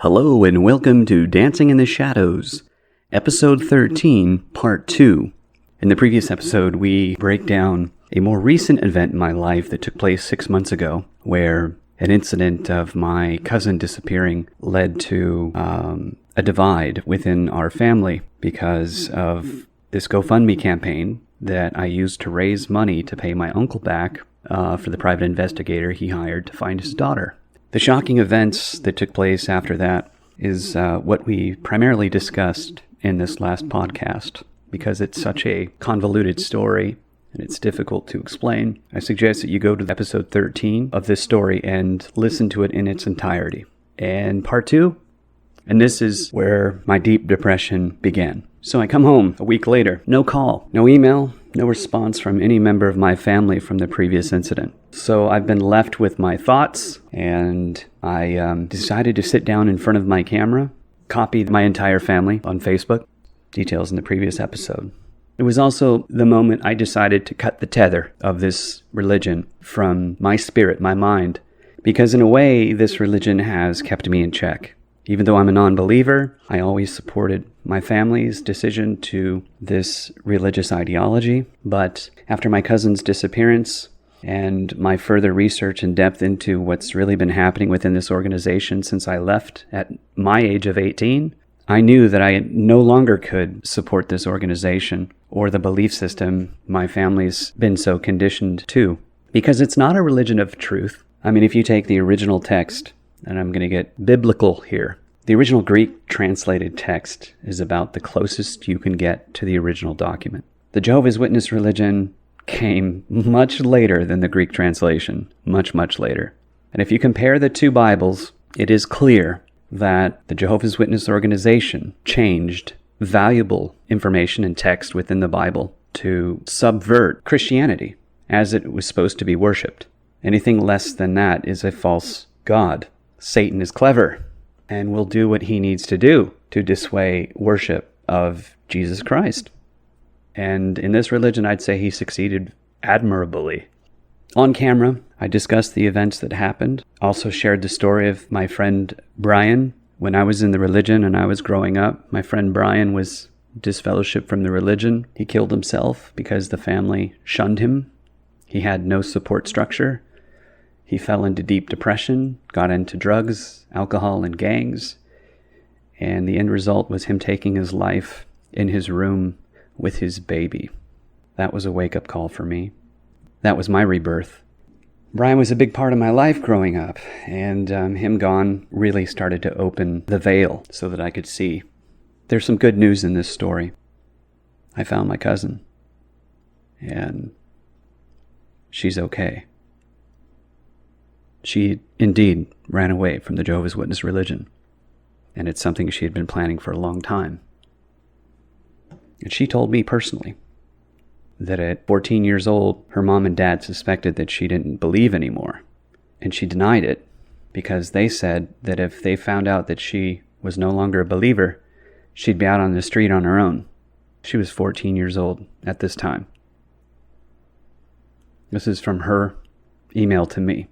Hello and welcome to Dancing in the Shadows, Episode 13, Part 2. In the previous episode, we break down a more recent event in my life that took place 6 months ago, where an incident of my cousin disappearing led to a divide within our family because of this GoFundMe campaign that I used to raise money to pay my uncle back for the private investigator he hired to find his daughter. The shocking events that took place after that is what we primarily discussed in this last podcast. Because it's such a convoluted story and it's difficult to explain, I suggest that you go to episode 13 of this story and listen to it in its entirety. And part 2, and this is where my deep depression began. So I come home a week later, no call, no email, no response from any member of my family from the previous incident. So I've been left with my thoughts, and I decided to sit down in front of my camera, copy my entire family on Facebook. Details in the previous episode. It was also the moment I decided to cut the tether of this religion from my spirit, my mind, because in a way, this religion has kept me in check. Even though I'm a non-believer, I always supported my family's decision to this religious ideology. But after my cousin's disappearance and my further research in depth into what's really been happening within this organization since I left at my age of 18, I knew that I no longer could support this organization or the belief system my family's been so conditioned to. Because it's not a religion of truth. I mean, if you take the original text, and I'm going to get biblical here. The original Greek translated text is about the closest you can get to the original document. The Jehovah's Witness religion came much later than the Greek translation, much later. And if you compare the two Bibles, it is clear that the Jehovah's Witness organization changed valuable information and text within the Bible to subvert Christianity as it was supposed to be worshipped. Anything less than that is a false god. Satan is clever and will do what he needs to do to dissuade worship of Jesus Christ. And in this religion, I'd say he succeeded admirably. On camera, I discussed the events that happened. Also shared the story of my friend Brian. When I was in the religion and I was growing up, my friend Brian was disfellowshipped from the religion. He killed himself because the family shunned him. He had no support structure. He fell into deep depression, got into drugs, alcohol, and gangs. And the end result was him taking his life in his room with his baby. That was a wake-up call for me. That was my rebirth. Brian was a big part of my life growing up, and him gone really started to open the veil so that I could see. There's some good news in this story. I found my cousin, and she's okay. She indeed ran away from the Jehovah's Witness religion, and it's something she had been planning for a long time. And she told me personally that at 14 years old, her mom and dad suspected that she didn't believe anymore. And she denied it because they said that if they found out that she was no longer a believer, she'd be out on the street on her own. She was 14 years old at this time. This is from her email to me.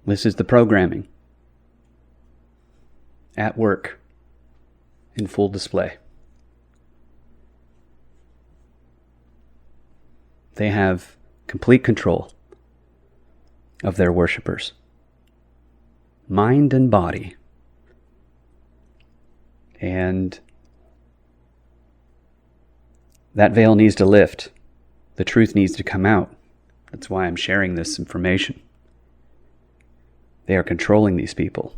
This is the programming. At work. In full display. They have complete control of their worshipers. Mind and body. And that veil needs to lift. The truth needs to come out. That's why I'm sharing this information. They are controlling these people.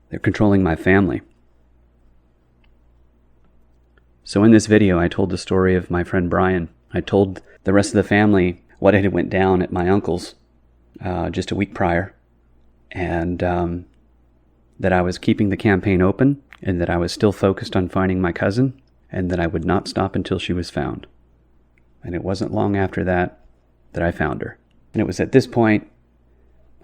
They're controlling my family. So in this video, I told the story of my friend Brian. I told the rest of the family what had went down at my uncle's just a week prior. And that I was keeping the campaign open and that I was still focused on finding my cousin and that I would not stop until she was found. And it wasn't long after that I found her. And it was at this point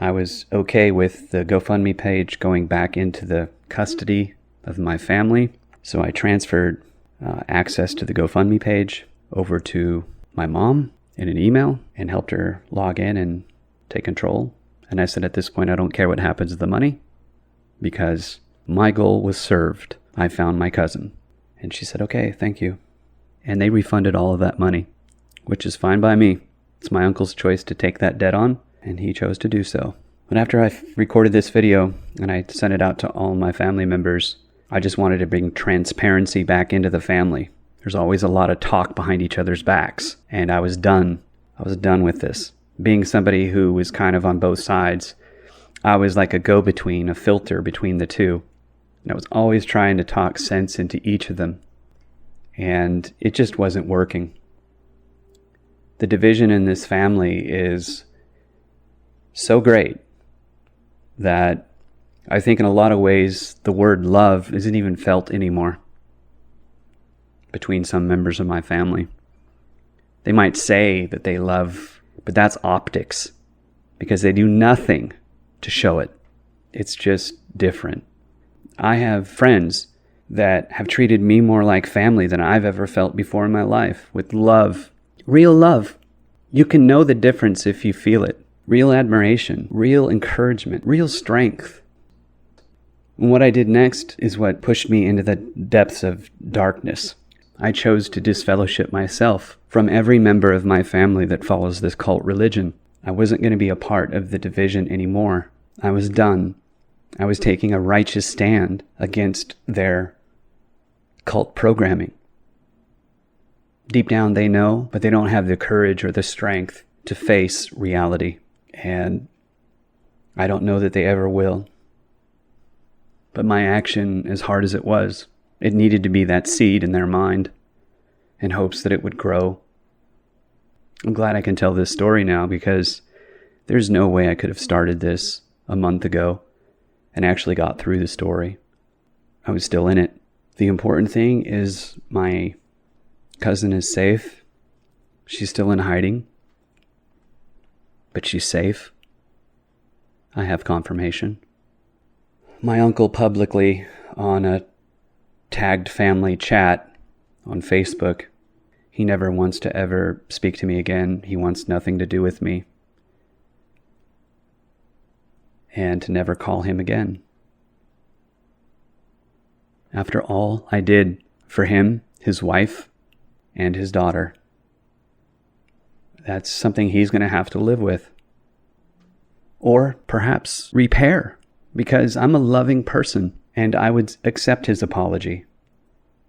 I was okay with the GoFundMe page going back into the custody of my family. So I transferred access to the GoFundMe page over to my mom, in an email and helped her log in and take control. And I said, at this point, I don't care what happens to the money because my goal was served. I found my cousin. And she said, okay, thank you. And they refunded all of that money, which is fine by me. It's my uncle's choice to take that debt on, and he chose to do so. But after I recorded this video and I sent it out to all my family members, I just wanted to bring transparency back into the family. There's always a lot of talk behind each other's backs, and I was done. I was done with this. Being somebody who was kind of on both sides, I was like a go-between, a filter between the two. And I was always trying to talk sense into each of them. And it just wasn't working. The division in this family is so great that I think in a lot of ways the word love isn't even felt anymore between some members of my family. They might say that they love, but that's optics because they do nothing to show it. It's just different. I have friends that have treated me more like family than I've ever felt before in my life, with love, real love. You can know the difference if you feel it. Real admiration, real encouragement, real strength. And what I did next is what pushed me into the depths of darkness. I chose to disfellowship myself from every member of my family that follows this cult religion. I wasn't going to be a part of the division anymore. I was done. I was taking a righteous stand against their cult programming. Deep down they know, but they don't have the courage or the strength to face reality. And I don't know that they ever will. But my action, as hard as it was, it needed to be that seed in their mind in hopes that it would grow. I'm glad I can tell this story now because there's no way I could have started this a month ago and actually got through the story. I was still in it. The important thing is my cousin is safe. She's still in hiding, but she's safe. I have confirmation. My uncle publicly on a tagged family chat on Facebook, he never wants to ever speak to me again. He wants nothing to do with me. And to never call him again. After all I did for him, his wife, and his daughter, that's something he's going to have to live with. Or perhaps repair, because I'm a loving person and I would accept his apology.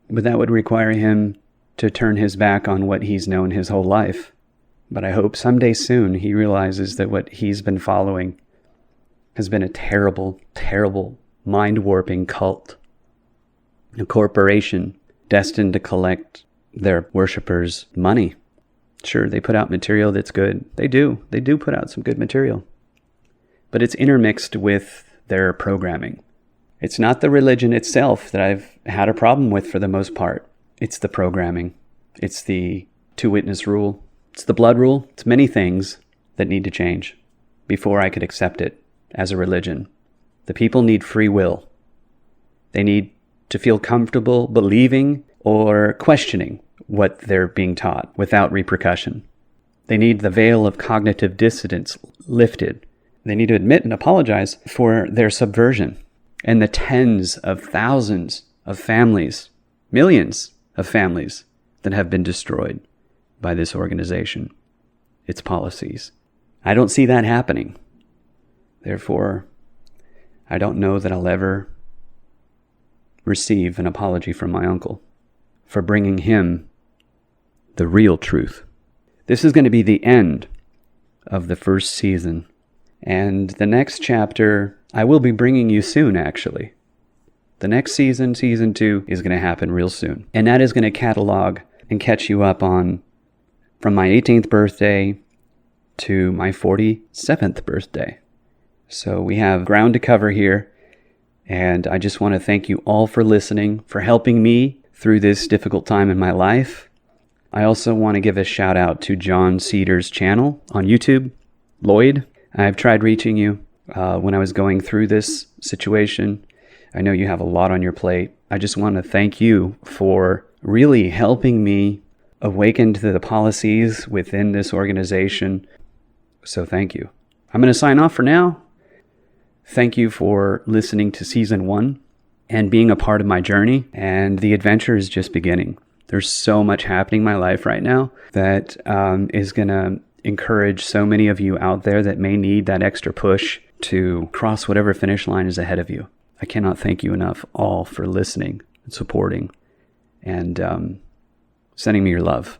But that would require him to turn his back on what he's known his whole life. But I hope someday soon he realizes that what he's been following has been a terrible, terrible, mind-warping cult. A corporation destined to collect their worshippers' money. Sure, they put out material that's good. They do. They do put out some good material. But it's intermixed with their programming. It's not the religion itself that I've had a problem with for the most part. It's the programming. It's the two-witness rule. It's the blood rule. It's many things that need to change before I could accept it as a religion. The people need free will. They need to feel comfortable believing or questioning what they're being taught without repercussion. They need the veil of cognitive dissonance lifted. They need to admit and apologize for their subversion and the tens of thousands of families, millions of families that have been destroyed by this organization, its policies. I don't see that happening. Therefore, I don't know that I'll ever receive an apology from my uncle for bringing him the real truth. This is going to be the end of the first season. And the next chapter, I will be bringing you soon, actually. The next season, season 2, is going to happen real soon. And that is going to catalog and catch you up on from my 18th birthday to my 47th birthday. So we have ground to cover here. And I just want to thank you all for listening, for helping me through this difficult time in my life. I also want to give a shout out to John Cedar's channel on YouTube. Lloyd, I've tried reaching you when I was going through this situation. I know you have a lot on your plate. I just want to thank you for really helping me awakened to the policies within this organization. So thank you. I'm going to sign off for now. Thank you for listening to Season 1 and being a part of my journey. And the adventure is just beginning. There's so much happening in my life right now that is going to encourage so many of you out there that may need that extra push to cross whatever finish line is ahead of you. I cannot thank you enough all for listening and supporting and sending me your love.